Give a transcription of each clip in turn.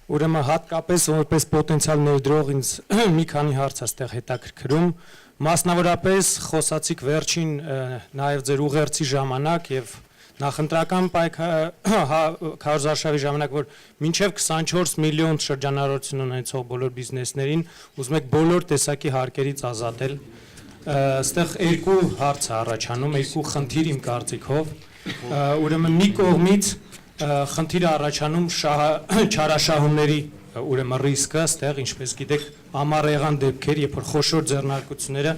Ուրեմն հատկապես որպես պոտենցիալ ներդրող ինձ մի քանի հարց աստեղ հետաքրքրում, մասնավորապես խոսացիք վերջին նաև ձեր ուղերձի ժամանակ եւ նախընտրական քարոզարշավի ժամանակ, որ մինչև 24 միլիոն շրջանառություն ունեցող բոլոր բիզնեսներին ուզում եք բոլոր տեսակի հարկերից ազատել։ Այստեղ երկու հարց է առաջանում, երկու խնդիր իմ կարծիքով, ուրեմն մի կողմից խնդիրը առաջանում չարաշահումների ուրեմն ռիսկը, այստեղ ինչպես գիտեք, ամառ եղան դեպքեր, երբ որ խոշոր ձեռնարկությունները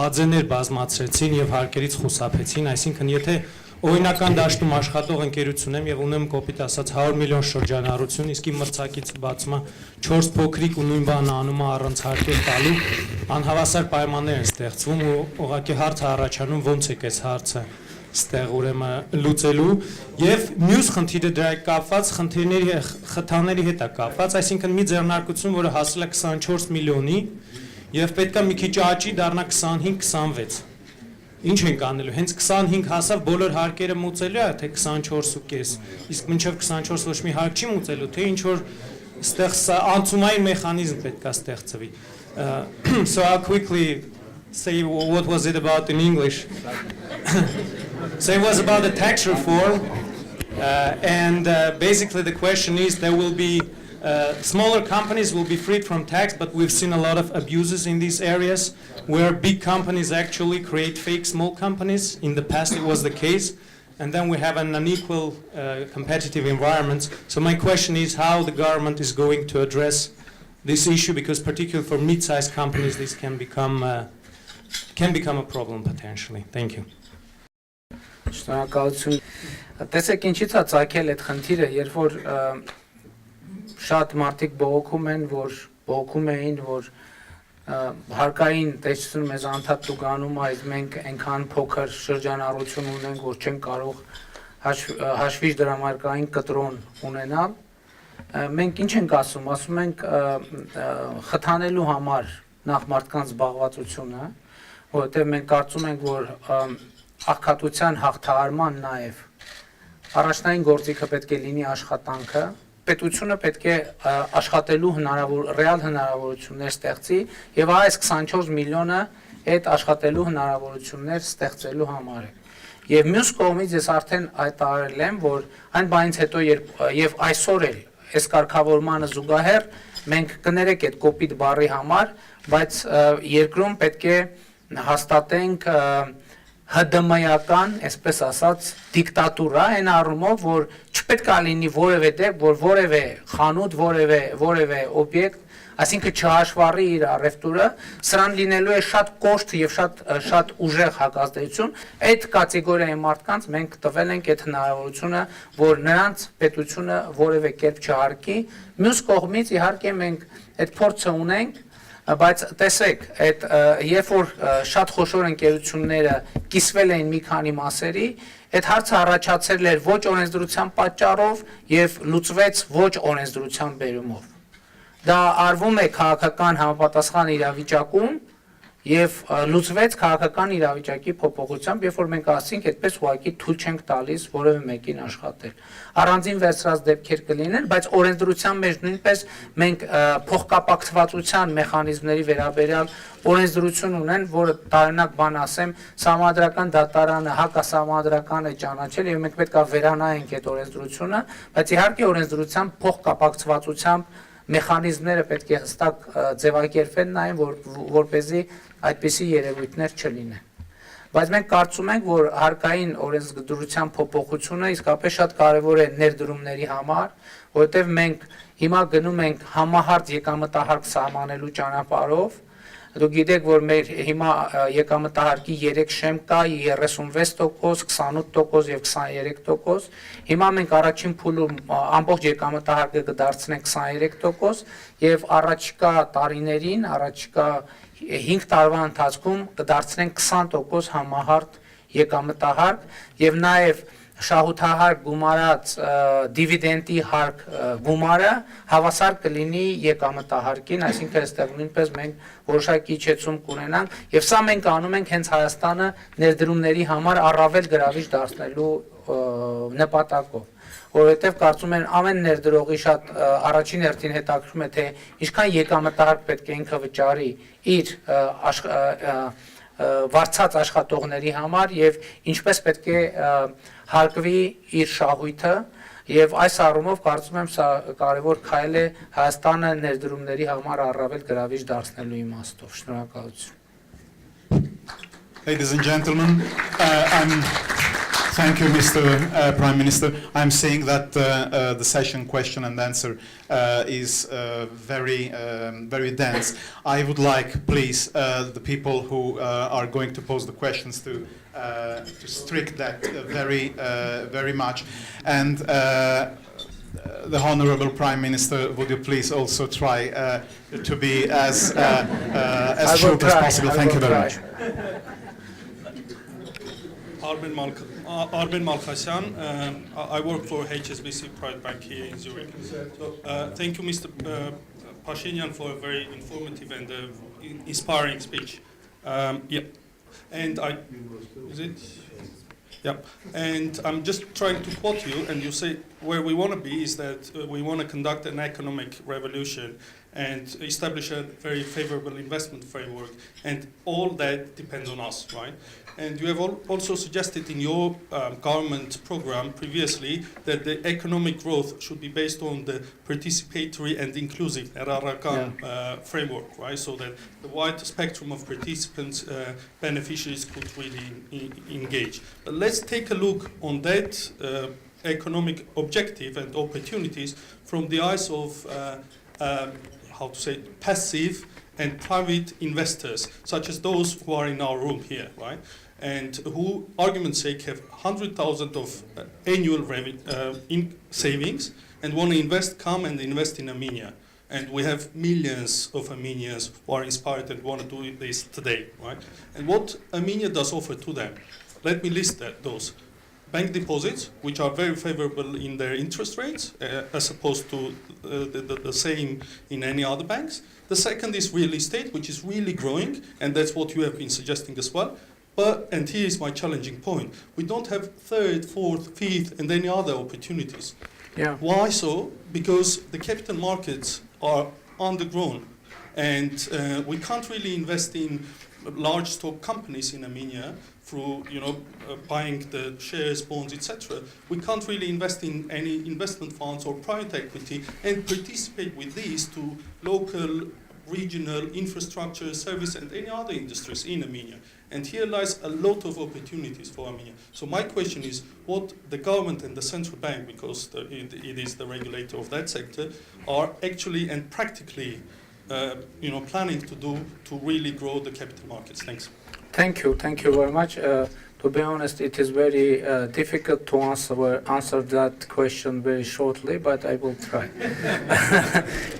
ԱՁ-ներ բազմացրեցին եւ հարկերից խուսափեցին, այսինքն եթե օրինական դաշտում աշխատող ընկերություն եմ եւ ունեմ կոպիտ ասած 100 միլիոն շրջանառություն, իսկ իմ մրցակից բացում է 4 փոքրիկ ու նույն բանը անում է առանց հարկեր տալու, անհավասար պայմաններ են ստեղծվում ու ուղղակի հարցը առաջանում ոնց է այս հարցը ստեղ ուրեմն լուծելու եւ մյուս խնդիրը դրա կապված խթանների հետ է կապված, այսինքն մի ձեռնարկություն, որը հասել է 24 միլիոնի եւ պետքա մի քիչ աճի դառնա 25-26։ Ինչ ենք անելու, հենց 25 հասավ բոլոր հարկերը մուծելու է, թե 24.5, իսկ մինչև 24 ոչ մի հարկ չի մուծելու, թե ինչ որ ստեղ անցումային մեխանիզմ պետքա ստեղծվի։ So I'll quickly say what was it about in English. So it was about the tax reform, and basically the question is there will be smaller companies will be freed from tax, but we've seen a lot of abuses in these areas where big companies actually create fake small companies. In the past it was the case, and then we have an unequal competitive environment. So my question is how the government is going to address this issue, because particularly for mid-sized companies this can become a problem potentially. Thank you. Շնորհակալություն։ Տեսեք ինչից է ցակել այդ խնդիրը, երբ որ շատ մարդիկ բողոքում էին, որ հարկային տեսություն մեզ անդադ տուգանում, այս մենք այնքան փոքր շրջանառություն ունենք, որ չենք կարող հաշվի դրամարկային կտրոն ունենալ։ Մենք ինչ ենք ասում ենք խթանելու համար նախ մարդկանց զբաղվածությունը, որովհետև մենք կարծում ենք, որ աղքատության հաղթահարման նաև առաջնային գործիքը պետք է լինի աշխատանքը, պետությունը պետք է աշխատելու ռեալ հնարավորություններ ստեղծի եւ այս 24 միլիոնը այդ աշխատելու հնարավորություններ ստեղծելու համար է։ Եվ մյուս կողմից ես արդեն հայտարարել եմ, որ այն բանից հետո եւ այսօր էլ այս կարգավորմանը զուգահեռ մենք կներեք այդ կոպիտ բառի համար, բայց երկրում պետք է հաստատենք ՀԴՄ-ական, այսպես ասած, դիկտատուրա այն առումով, որ չպետք է լինի որևէ դեպք, որ որևէ խանութ, որևէ օբյեկտ, այսինքն չհաշվառի իր առևտուրը, սրան լինելու է շատ կոշտ եւ շատ ուժեղ հակազդեցություն, այդ կատեգորիայի մարդկանց մենք տվել ենք այդ հնարավորությունը, որ նրանց պետությունը որևէ կերպ չհարկի, մյուս կողմից իհարկե մենք այդ փորձը ունենք, բայց տեսեք, երբ որ շատ խոշոր ընկերությունները կիսվել էին մի քանի մասերի, այդ հարցը առաջացել էր ոչ օրենսդրության պատճառով եւ լուծվեց ոչ օրենսդրության բերումով։ Դա արվում է քաղաքական համապատասխան իրավիճակում եւ լուծվեց քաղաքական իրավիճակի փոփոխությամբ, երբ որ մենք ասենք այդպես ուղղակի թույլ չենք տալիս որևէ մեկին աշխատել։ Առանձին վերցրած դեպքեր կլինեն, բայց օրենսդրության մեջ նույնպես մենք փոխկապակցվածության մեխանիզմների վերաբերյալ օրենսդրություն ունեն, որը տարօրինակ բան ասեմ, սահմանադրական դատարանը, հակասահմանադրական է ճանաչել եւ մենք պետք է վերանայենք այդ օրենսդրությունը, բայց իհարկե օրենսդրության փոխկապակցվածությամբ մեխանիզմները պետք է հստակ ձևակերպեն նայեն, որպեսզի այդպիսի երևույթներ չլինեն։ Բայց մենք կարծում ենք, որ հարկային օրենսդրության փոփոխությունը իսկապես շատ կարևոր է ներդրումների համար, որովհետև մենք հիմա գնում ենք համահարց եկամտահարկ սահմանելու ճանապարհով։ Դուք գիտեք, որ մեր հիմա եկամտահարկի 3 շեմ կա 36%, 28% եւ 23%։ Հիմա մենք առաջին փուլում ամբողջ եկամտահարկը կդարձնենք 23% եւ առաջիկա տարիներին, առաջիկա 5 տարվա ընթացքում կդարձնենք 20% համահարց եկամտահարկ եւ նաեւ շահութահարկ գումարած դիվիդենդի հարկ գումարը հավասար կլինի եկամտահարկին, այսինքն այստեղ նույնպես մենք որոշակի իջեցում կունենանք եւ սա մենք անում ենք հենց Հայաստանը ներդրումների համար առավել գրավիչ դարձնելու նպատակով։ որովհետև կարծում եմ ամեն ներդրողի շատ առաջին հերթին հետաքրքրում է թե ինչքան եկամտահարկ պետք է ինքը վճարի իր վարձած աշխատողների համար եւ ինչպես պետք է հարկվի իր շահույթը եւ այս առումով կարծում եմ սա կարեւոր քայլ է Հայաստանը ներդրումների համար առավել գրավիչ դարձնելու իմաստով։ Շնորհակալություն։ Ladies and gentlemen, thank you, Mr. Prime Minister. I'm saying that the session question and answer is very dense. I would like, please, the people who are going to pose the questions to strict that very much. And the Honorable Prime Minister, would you please also try to be as short as possible? Thank you very much. Arben Malkhasyan, I work for HSBC Private Bank here in Zurich. So, thank you, Mr. Phashinian, for a very informative and inspiring speech. Yeah, and and I'm just trying to quote you, and you say where we want to be is that we want to conduct an economic revolution and establish a very favorable investment framework, and all that depends on us, right? And you have also suggested in your government program previously that the economic growth should be based on the participatory and inclusive framework, right? So that the wide spectrum of participants, beneficiaries could really engage. But let's take a look on that economic objective and opportunities from the eyes of passive and private investors, such as those who are in our room here, right? And who, argument's sake, have 100,000 of annual in savings and want to come and invest in Armenia. And we have millions of Armenians who are inspired and want to do this today, right? And what Armenia does offer to them, let me list those. Bank deposits, which are very favorable in their interest rates, as opposed to the same in any other banks. The second is real estate, which is really growing, and that's what you have been suggesting as well. But, and here is my challenging point, we don't have third, fourth, fifth, and any other opportunities. Yeah. Why so? Because the capital markets are undergrown, and we can't really invest in large stock companies in Armenia through, buying the shares, bonds, etc. We can't really invest in any investment funds or private equity and participate with these to local, regional infrastructure, service, and any other industries in Armenia. And here lies a lot of opportunities for Armenia. So my question is, what the government and the central bank, because it is the regulator of that sector, are actually and practically planning to do to really grow the capital markets? Thanks. Thank you very much. To be honest, it is very difficult to answer that question very shortly, but I will try.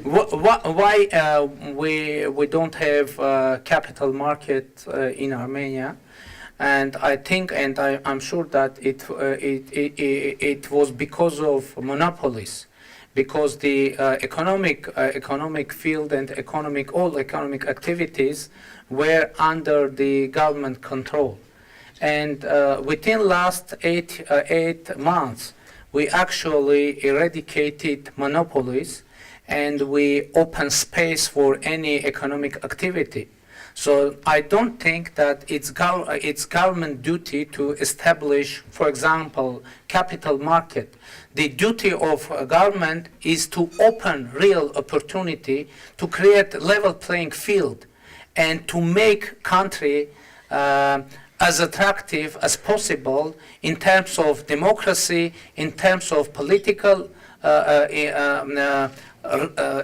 Why we don't have capital market in Armenia? And I think, and I'm sure that it was because of monopolies, because the economic field and all economic activities were under the government control. And within last eight months, we actually eradicated monopolies and we opened space for any economic activity. So I don't think that it's government duty to establish, for example, capital market. The duty of government is to open real opportunity, to create level playing field, and to make country as attractive as possible in terms of democracy, in terms of political,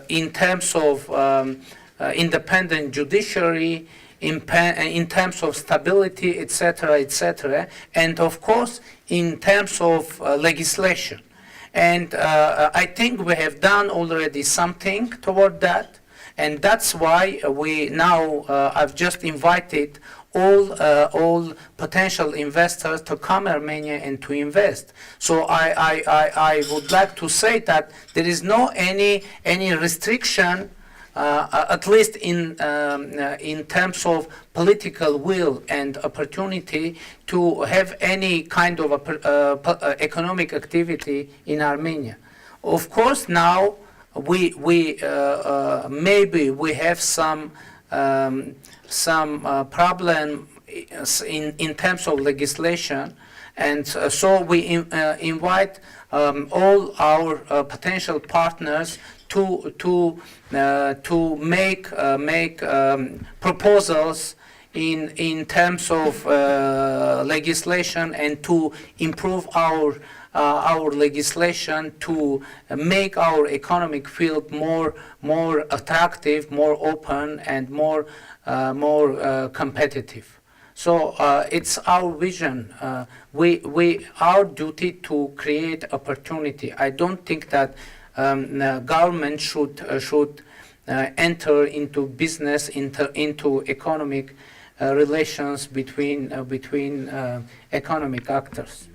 in terms of independent judiciary, in terms of stability, etc., and of course in terms of legislation. And I think we have done already something toward that, and that's why we now I've just invited all potential investors to come Armenia and to invest. So I would like to say that there is no any restriction at least in terms of political will and opportunity to have any kind of economic activity in Armenia. Of course, now we maybe we have some problem in terms of legislation, and so we invite all our potential partners to make proposals in terms of legislation, and to improve our legislation to make our economic field more attractive, more open, and more competitive. So it's our vision. Our duty to create opportunity. I don't think that government should enter into business, into economic relations between economic actors.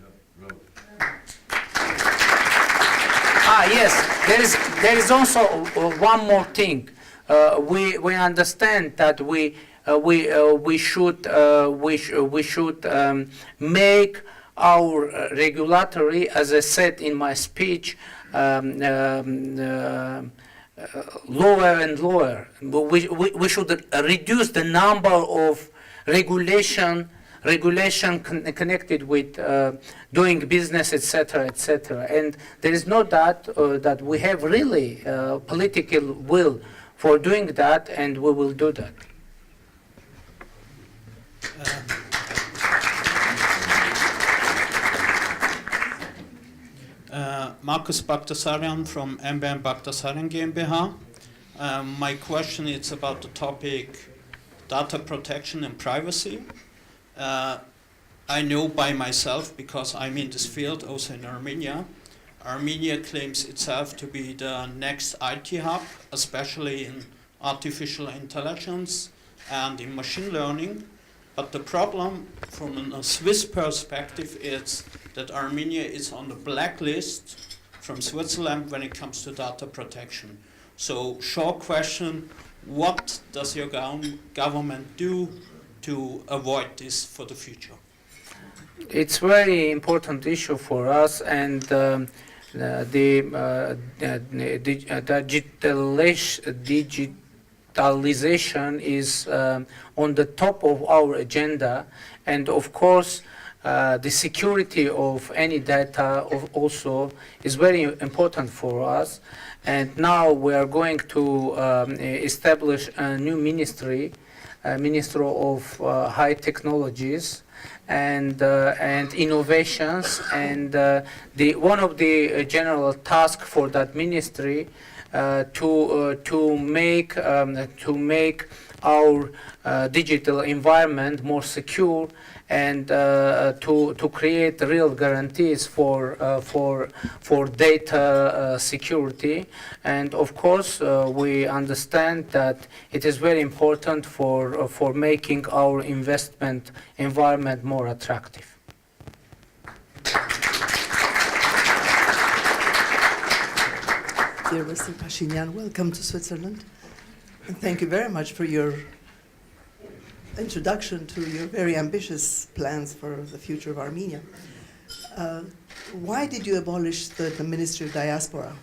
Yes, there is also one more thing. We understand that we should make our regulatory, as I said in my speech, lower and lower. We should reduce the number of regulation connected with doing business, etc., etc. And there is no doubt that we have really political will for doing that, and we will do that. Marcus Bakhtasaryan from MBM Bakhtasaryan GmbH. My question is about the topic data protection and privacy. I know by myself, because I'm in this field also in Armenia. Armenia claims itself to be the next IT hub, especially in artificial intelligence and in machine learning. But the problem from a Swiss perspective is that Armenia is on the blacklist from Switzerland when it comes to data protection. So, short question, what does your government do to avoid this for the future? It's a very important issue for us, and the digitalization is on the top of our agenda, and of course the security of any data also is very important for us. And now we are going to establish a new ministry, Ministry of High Technologies and Innovations, and one of the general tasks for that ministry to make our digital environment more secure, and to create real guarantees for data security. And of course, we understand that it is very important for making our investment environment more attractive. Dear Mr. Phashinian, welcome to Switzerland, and thank you very much for your introduction to your very ambitious plans for the future of Armenia. Why did you abolish the Ministry of Diaspora?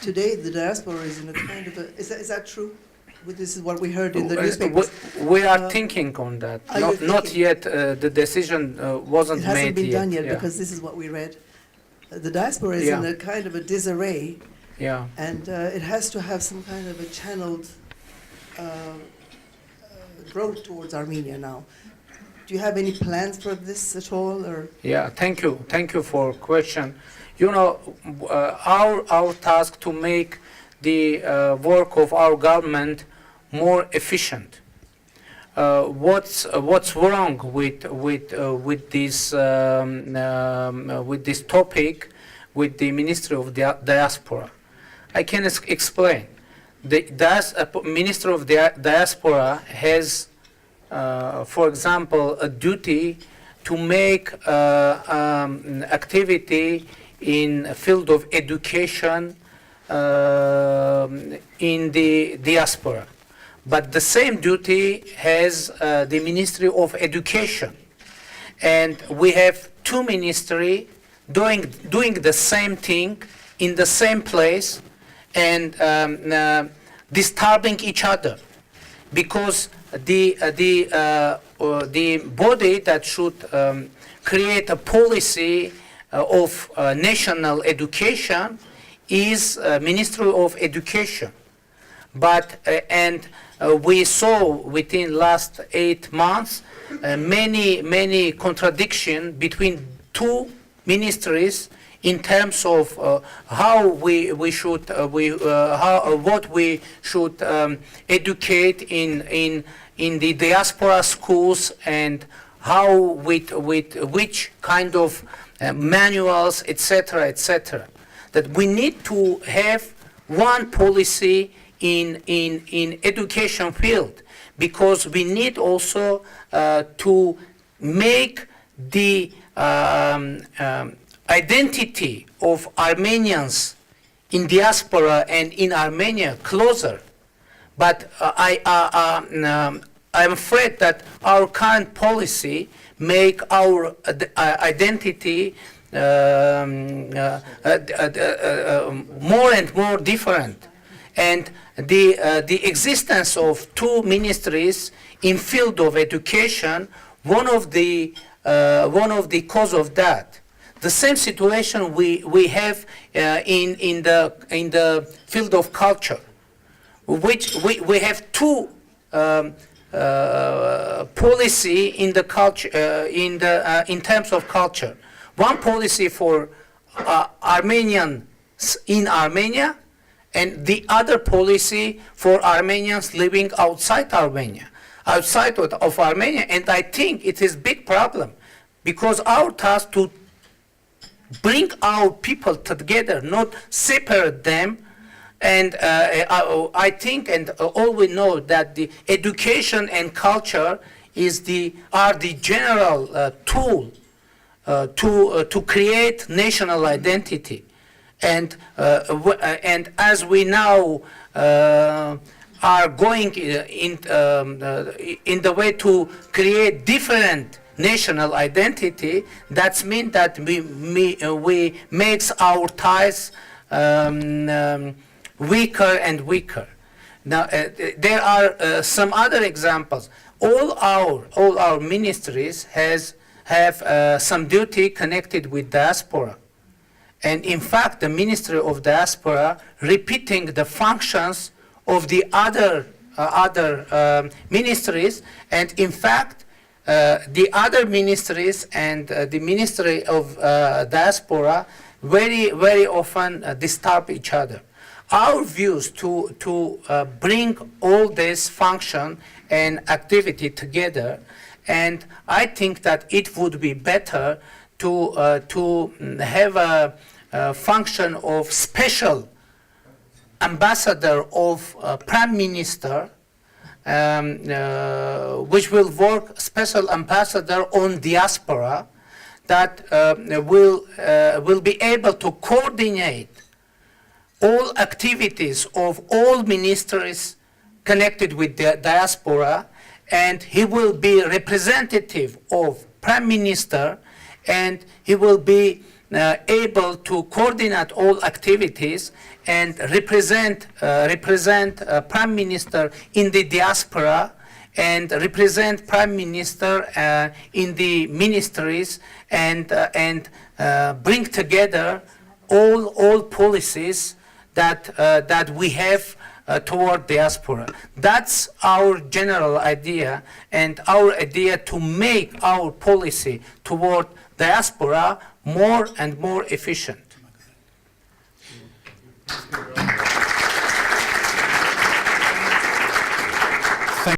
Today, the diaspora is in a kind of a... Is that true? This is what we heard in the newspapers. We are thinking on that. Not yet. The decision wasn't made yet. It hasn't been done yet, because this is what we read. The diaspora is in a kind of a disarray. Yeah. And it has to have some kind of a channeled growth towards Armenia now. Do you have any plans for this at all, or? Yeah, thank you for question. You know, our task to make the work of our government more efficient. What's wrong with this topic, with the Ministry of Diaspora? I can explain. The Minister of Diaspora has, for example, a duty to make activity in the field of education in the diaspora. But the same duty has the Ministry of Education. And we have two ministries doing the same thing in the same place and disturbing each other. Because the body that should create a policy of national education is Ministry of Education. But we saw within last 8 months many contradictions between two ministries in terms of how we should what we should educate in the diaspora schools and how with which kind of manuals, etc., that we need to have one policy in education field, because we need also to make the identity of Armenians in diaspora and in Armenia closer. But I'm afraid that our current policy make our identity more and more different. And the existence of two ministries in field of education, one of the cause of that. The same situation we have in the field of culture, which we have two policy in the culture in terms of culture. One policy for Armenians in Armenia, and the other policy for Armenians living outside Armenia, outside of Armenia. And I think it is a big problem, because our task to bring our people together, not separate them. And I think, and all we know, that the education and culture are the general tool to create national identity. And as we now are going in the way to create different national identity, that means that we makes our ties weaker and weaker. Now there are some other examples. All our ministries have some duty connected with diaspora. And in fact, the Ministry of Diaspora repeating the functions of the other ministries, and in fact, the other ministries and the Ministry of Diaspora very often disturb each other. Our views to bring all this function and activity together, and I think that it would be better to have a function of special ambassador of Prime Minister, which will work special ambassador on diaspora, that will be able to coordinate all activities of all ministries connected with the diaspora, and he will be representative of Prime Minister, and he will be able to coordinate all activities and represent Prime Minister in the diaspora, and represent Prime Minister in the ministries, and bring together all policies that we have toward diaspora. That's our general idea, and our idea to make our policy toward diaspora more and more efficient.